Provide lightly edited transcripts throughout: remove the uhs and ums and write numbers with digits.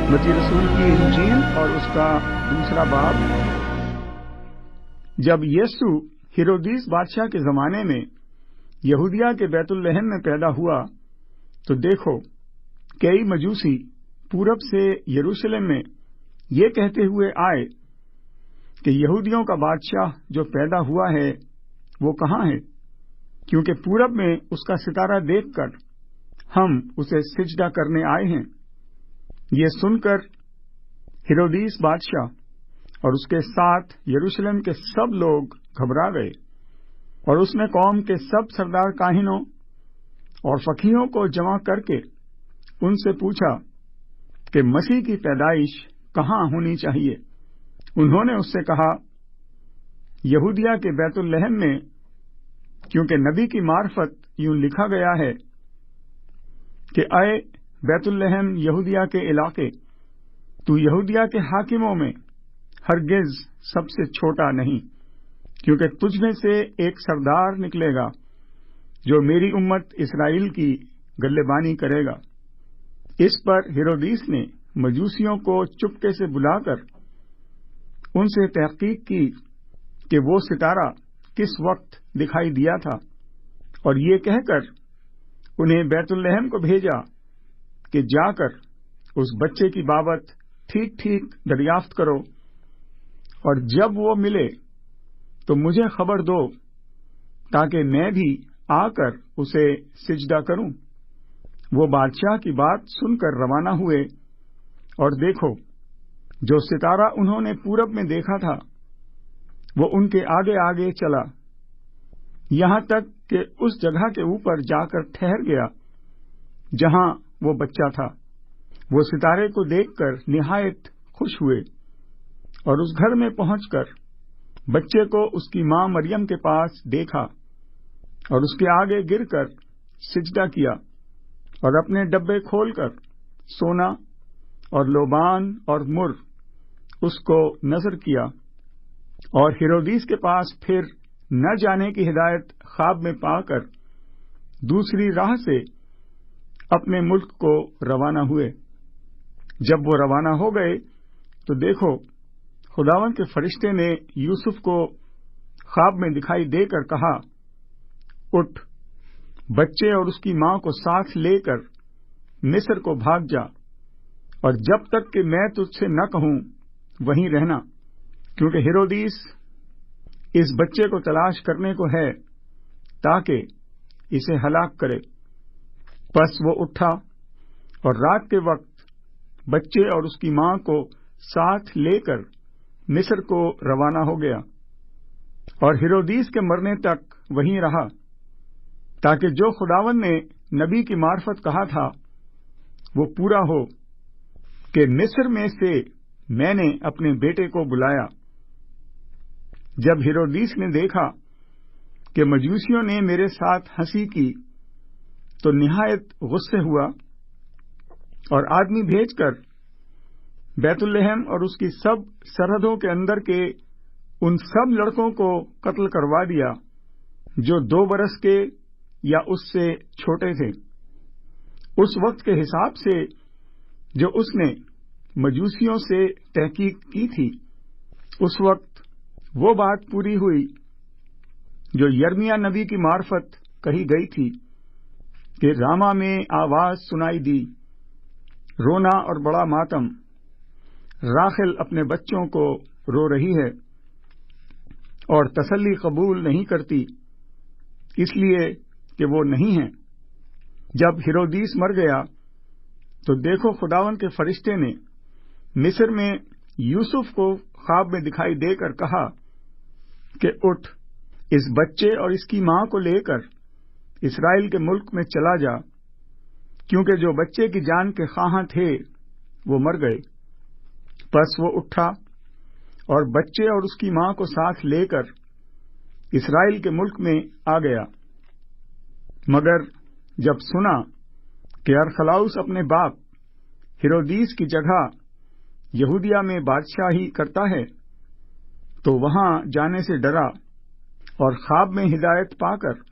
متی رسول کی انجیل اور اس کا 2 باب۔ جب یسوع ہیرودیس بادشاہ کے زمانے میں یہودیہ کے بیت الحم میں پیدا ہوا تو دیکھو کئی مجوسی پورب سے یروشلم میں یہ کہتے ہوئے آئے کہ یہودیوں کا بادشاہ جو پیدا ہوا ہے وہ کہاں ہے، کیونکہ پورب میں اس کا ستارہ دیکھ کر ہم اسے سجدہ کرنے آئے ہیں۔ یہ سن کر ہیرودیس بادشاہ اور اس کے ساتھ یروشلم کے سب لوگ گھبرا گئے، اور اس نے قوم کے سب سردار کاہنوں اور فقیہوں کو جمع کر کے ان سے پوچھا کہ مسیح کی پیدائش کہاں ہونی چاہیے۔ انہوں نے اس سے کہا، یہودیہ کے بیت الحم میں، کیونکہ نبی کی معرفت یوں لکھا گیا ہے کہ اے بیت الحم یہودیہ کے علاقے، تو یہودیہ کے حاکموں میں ہرگز سب سے چھوٹا نہیں، کیونکہ تجھ میں سے ایک سردار نکلے گا جو میری امت اسرائیل کی گلےبانی کرے گا۔ اس پر ہیرودیس نے مجوسیوں کو چپکے سے بلا کر ان سے تحقیق کی کہ وہ ستارہ کس وقت دکھائی دیا تھا، اور یہ کہہ کر انہیں بیت الحم کو بھیجا کہ جا کر اس بچے کی بابت ٹھیک ٹھیک دریافت کرو، اور جب وہ ملے تو مجھے خبر دو تاکہ میں بھی آ کر اسے سجدہ کروں۔ وہ بادشاہ کی بات سن کر روانہ ہوئے، اور دیکھو جو ستارہ انہوں نے پورب میں دیکھا تھا وہ ان کے آگے آگے چلا، یہاں تک کہ اس جگہ کے اوپر جا کر ٹھہر گیا جہاں وہ بچہ تھا۔ وہ ستارے کو دیکھ کر نہایت خوش ہوئے، اور اس گھر میں پہنچ کر بچے کو اس کی ماں مریم کے پاس دیکھا، اور اس کے آگے گر کر سجدہ کیا، اور اپنے ڈبے کھول کر سونا اور لوبان اور مر اس کو نذر کیا، اور ہیرودیس کے پاس پھر نہ جانے کی ہدایت خواب میں پا کر دوسری راہ سے اپنے ملک کو روانہ ہوئے۔ جب وہ روانہ ہو گئے تو دیکھو خداوند کے فرشتے نے یوسف کو خواب میں دکھائی دے کر کہا، اٹھ، بچے اور اس کی ماں کو ساتھ لے کر مصر کو بھاگ جا، اور جب تک کہ میں تجھ سے نہ کہوں وہیں رہنا، کیونکہ ہیرودیس اس بچے کو تلاش کرنے کو ہے تاکہ اسے ہلاک کرے۔ پس وہ اٹھا اور رات کے وقت بچے اور اس کی ماں کو ساتھ لے کر مصر کو روانہ ہو گیا، اور ہیرودیس کے مرنے تک وہیں رہا، تاکہ جو خداوند نے نبی کی معرفت کہا تھا وہ پورا ہو کہ مصر میں سے میں نے اپنے بیٹے کو بلایا۔ جب ہیرودیس نے دیکھا کہ مجوسیوں نے میرے ساتھ ہنسی کی تو نہایت غصے ہوا، اور آدمی بھیج کر بیت الحم اور اس کی سب سرحدوں کے اندر کے ان سب لڑکوں کو قتل کروا دیا جو 2 برس کے یا اس سے چھوٹے تھے، اس وقت کے حساب سے جو اس نے مجوسیوں سے تحقیق کی تھی۔ اس وقت وہ بات پوری ہوئی جو یرمیہ نبی کی معرفت کہی گئی تھی کہ راما میں آواز سنائی دی، رونا اور بڑا ماتم، راخل اپنے بچوں کو رو رہی ہے اور تسلی قبول نہیں کرتی، اس لیے کہ وہ نہیں ہیں۔ جب ہیرودیس مر گیا تو دیکھو خداوند کے فرشتے نے مصر میں یوسف کو خواب میں دکھائی دے کر کہا کہ اٹھ، اس بچے اور اس کی ماں کو لے کر اسرائیل کے ملک میں چلا جا، کیونکہ جو بچے کی جان کے خواہاں تھے وہ مر گئے۔ پس وہ اٹھا اور بچے اور اس کی ماں کو ساتھ لے کر اسرائیل کے ملک میں آ گیا، مگر جب سنا کہ ارخلاؤس اپنے باپ ہیرودیس کی جگہ یہودیہ میں بادشاہی کرتا ہے تو وہاں جانے سے ڈرا، اور خواب میں ہدایت پا کر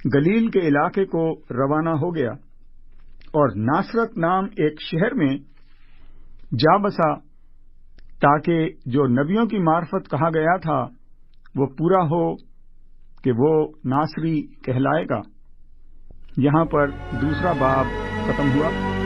گلیل کے علاقے کو روانہ ہو گیا، اور ناصرت نام ایک شہر میں جا بسا تاکہ جو نبیوں کی معرفت کہا گیا تھا وہ پورا ہو کہ وہ ناصری کہلائے گا۔ یہاں پر دوسرا باب ختم ہوا۔